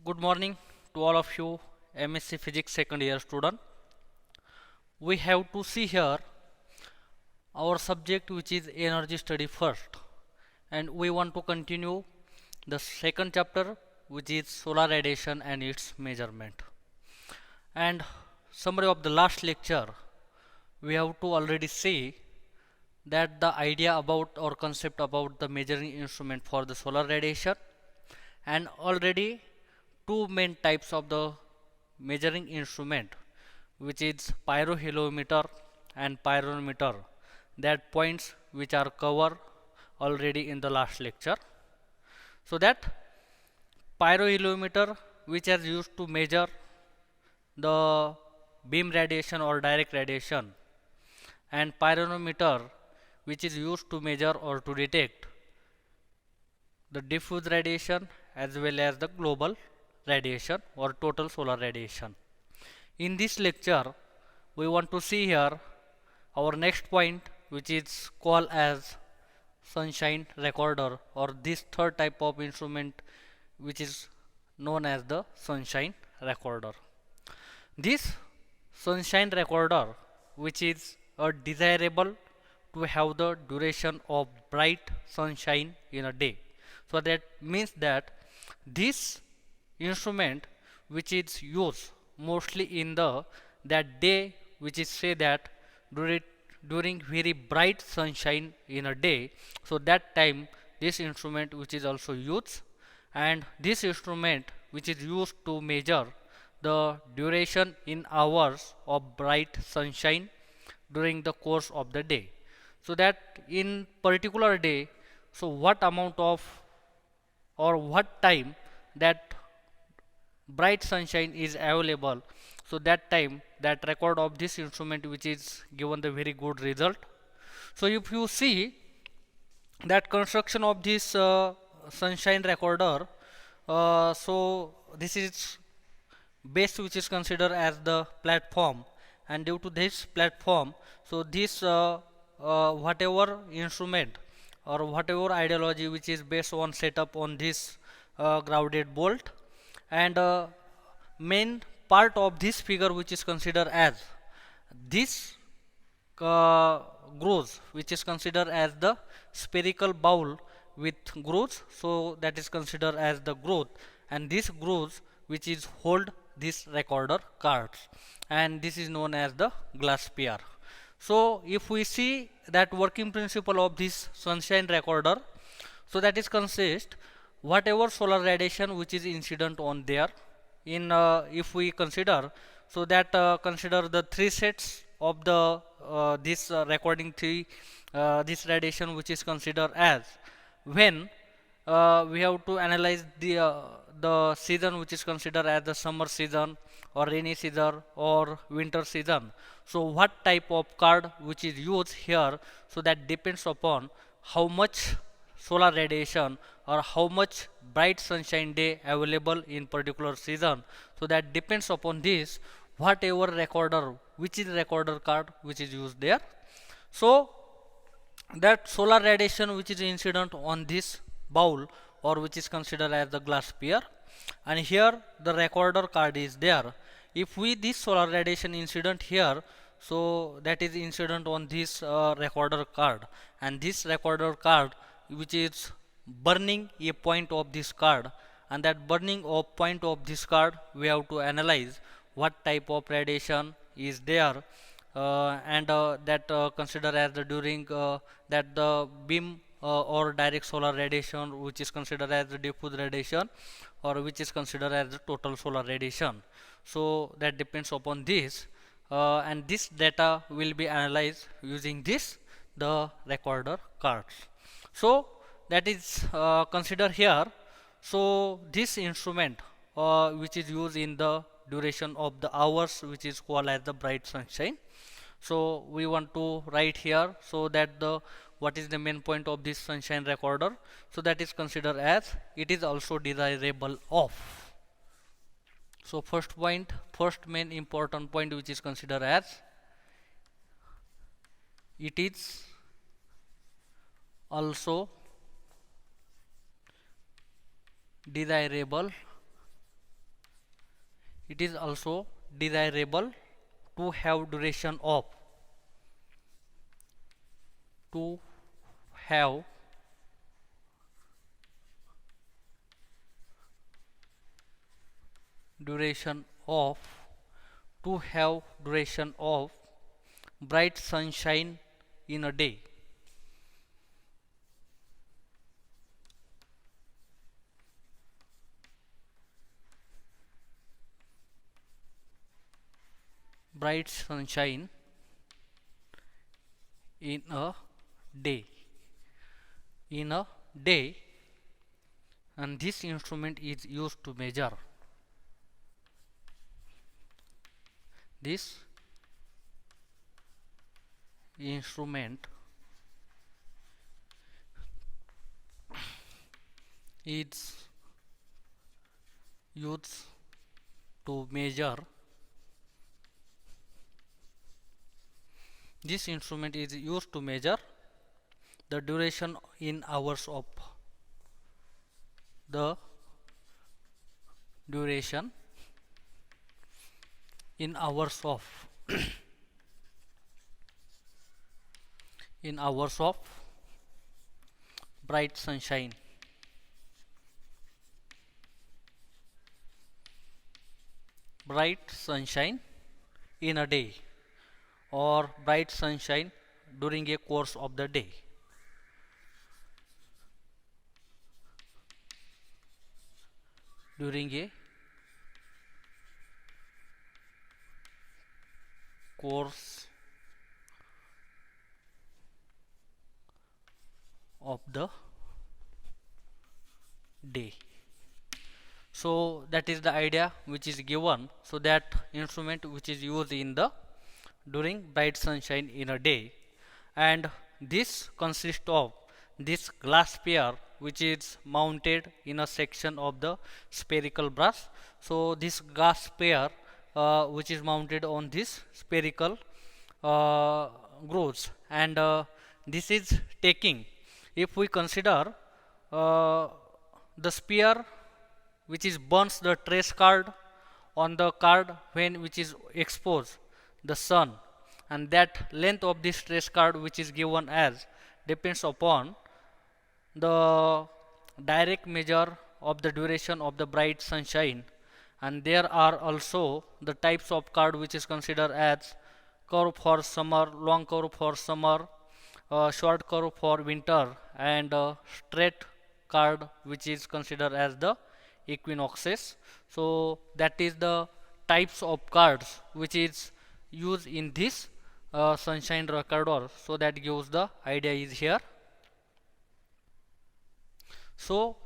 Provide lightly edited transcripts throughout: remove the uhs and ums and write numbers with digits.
Good morning to all of you MSc Physics second year student. We have to see here our subject which is energy study first, and we want to continue the second chapter which is solar radiation and its measurement. And summary of the last lecture, we have to already see that the idea about or concept about the measuring instrument for the solar radiation, and already two main types of the measuring instrument which is pyroheliometer and pyranometer, that points which are covered already in the last lecture. So that pyroheliometer which is used to measure the beam radiation or direct radiation, and pyranometer which is used to measure or to detect the diffuse radiation as well as the global radiation or total solar radiation. In this lecture, we want to see here our next point which is called as sunshine recorder, or this third type of instrument which is known as the sunshine recorder. This sunshine recorder which is a desirable to have the duration of bright sunshine in a day. So that means that this instrument which is used mostly in the that day which is say that during very bright sunshine in a day, so that time this instrument which is also used, and this instrument which is used to measure the duration in hours of bright sunshine during the course of the day. So that in particular day, so what amount of or what time that bright sunshine is available, so that time that record of this instrument which is given the very good result. So if you see that construction of this sunshine recorder, so this is base which is considered as the platform, and due to this platform, so this whatever instrument or whatever ideology which is based on setup on this grounded bolt, and main part of this figure which is considered as this uh, grooves which is considered as the spherical bowl with grooves, so that is considered as the groove, and this grooves which is hold this recorder cards, and this is known as the glass sphere. So if we see that working principle of this sunshine recorder, so that is consist whatever solar radiation which is incident on there in if we consider, so that consider the three sets of the this recording three this radiation which is considered as when we have to analyze the season which is considered as the summer season or rainy season or winter season. So what type of card which is used here, so that depends upon how much solar radiation or how much bright sunshine day available in particular season. So that depends upon this whatever recorder which is recorder card which is used there. So that solar radiation which is incident on this bowl or which is considered as the glass sphere, and here the recorder card is there. If we this solar radiation incident here, so that is incident on this recorder card, and this recorder card which is burning a point of this card, and that burning of point of this card we have to analyze what type of radiation is there, and that consider as the during that the beam or direct solar radiation which is considered as the diffuse radiation or which is considered as the total solar radiation. So that depends upon this, and this data will be analyzed using this the recorder cards. So that is considered here. So this instrument which is used in the duration of the hours which is called as the bright sunshine. So we want to write here, so that the what is the main point of this sunshine recorder, so that is considered as it is also desirable of. So first point, first main important point which is considered as it is also desirable it is also desirable to have to have duration of duration of bright sunshine in a day. Bright sunshine in a day. In a day, and this instrument is used to measure. This instrument is used to measure. This instrument is used to measure the duration in hours of the duration in hours of in hours of bright sunshine. Bright sunshine in a day, or bright sunshine during a course of the day. During a course of the day. So that is the idea which is given. So that instrument which is used in the during bright sunshine in a day, and this consists of this glass sphere which is mounted in a section of the spherical brass. So this glass sphere which is mounted on this spherical grooves, and this is taking, if we consider the sphere which is burns the trace card on the card when which is exposed the sun, and that length of this trace card which is given as depends upon the direct measure of the duration of the bright sunshine. And there are also the types of card which is considered as curve for summer, long curve for summer, short curve for winter, and straight card which is considered as the equinoxes. So that is the types of cards which is used in this sunshine recorder. So that gives the idea is here. So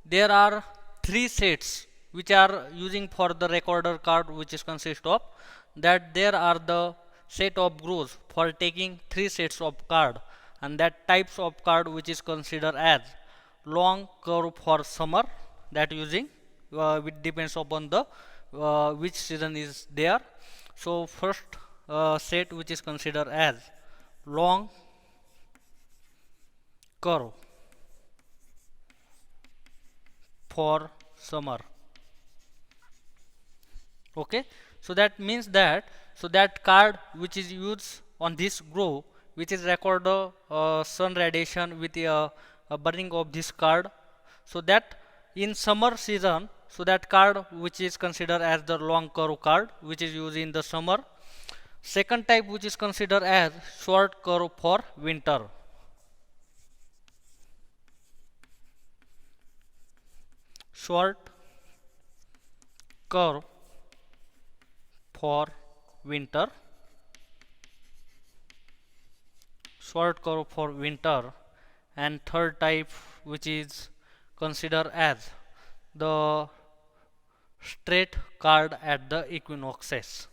there are three sets which are using for the recorder card, which is consist of that there are the set of grooves for taking three sets of card, and that types of card which is considered as long curve for summer, that using which depends upon the which season is there. So first set which is considered as long curve for summer. Okay, so that means that, so that card which is used on this groove which is record the sun radiation with a burning of this card, so that in summer season, so that card which is considered as the long curve card which is used in the summer. Second type which is considered as short curve for winter. Short curve for winter. Short curve for winter. And third type which is considered as the straight card at the equinoxes.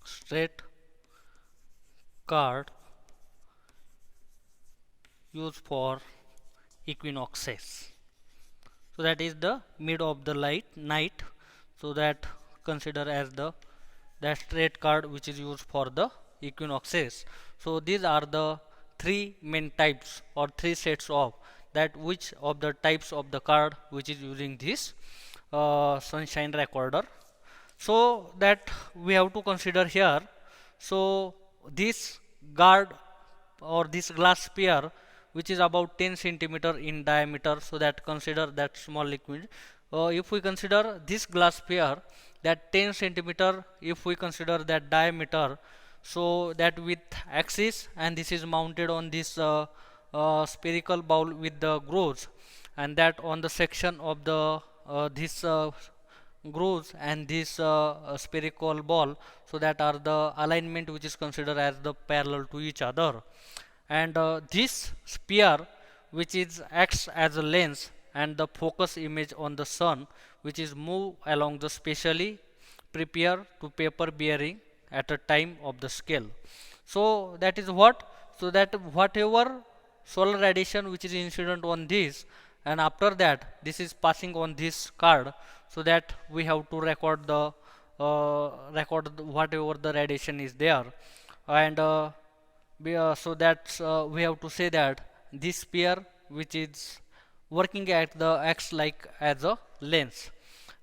Straight card used for equinoxes. So that is the mid of the night. So that consider as the that straight card which is used for the equinoxes. So these are the three main types or three sets of that which of the types of the card which is using this sunshine recorder. So that we have to consider here. So this guard or this glass sphere which is about 10 centimeter in diameter, so that consider that small liquid. If we consider this glass sphere, that 10 centimeter, if we consider that diameter, so that with axis, and this is mounted on this spherical bowl with the grooves, and that on the section of the this grooves and this spherical ball, so that are the alignment which is considered as the parallel to each other. And this sphere which is acts as a lens and the focus image on the sun, which is move along the specially prepare to paper bearing at a time of the scale. So that is what, so that whatever solar radiation which is incident on this, and after that this is passing on this card, so that we have to record the whatever the radiation is there. And so that we have to say that this sphere which is working at the acts like as a lens.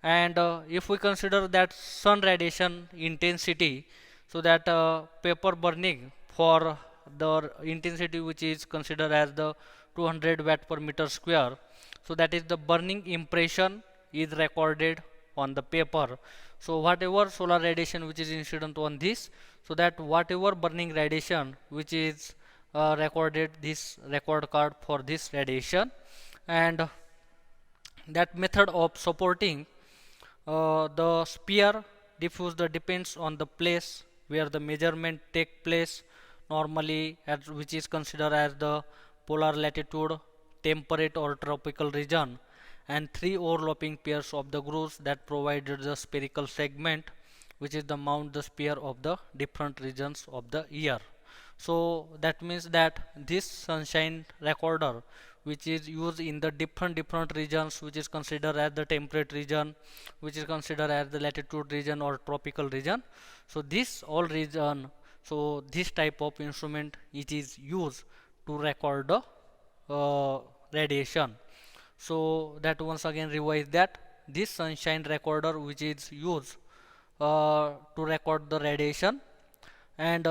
And if we consider that sun radiation intensity, so that paper burning for the intensity which is considered as the 200 watt per meter square, so that is the burning impression is recorded on the paper. So whatever solar radiation which is incident on this, so that whatever burning radiation which is recorded this record card for this radiation. And that method of supporting the sphere diffuse the depends on the place where the measurement take place, normally as which is considered as the polar latitude, temperate or tropical region, and three overlapping pairs of the grooves that provided the spherical segment which is the mount the sphere of the different regions of the year. So that means that this sunshine recorder which is used in the different regions, which is considered as the temperate region, which is considered as the latitude region or tropical region. So this all region, so this type of instrument it is used to record the radiation. So that once again revise that this sunshine recorder which is used to record the radiation. And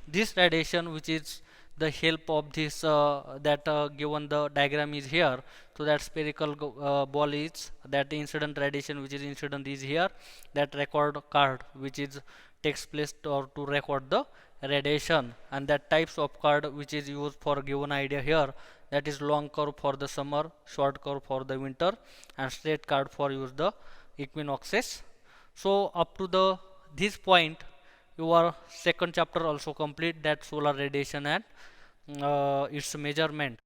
this radiation which is the help of this that given the diagram is here, so that spherical ball is that incident radiation which is incident is here, that record card which is takes place to record the radiation. And that types of card which is used for given idea here, that is long curve for the summer, short curve for the winter, and straight card for use the equinoxes. So up to the this point your second chapter also complete, that solar radiation and its measurement.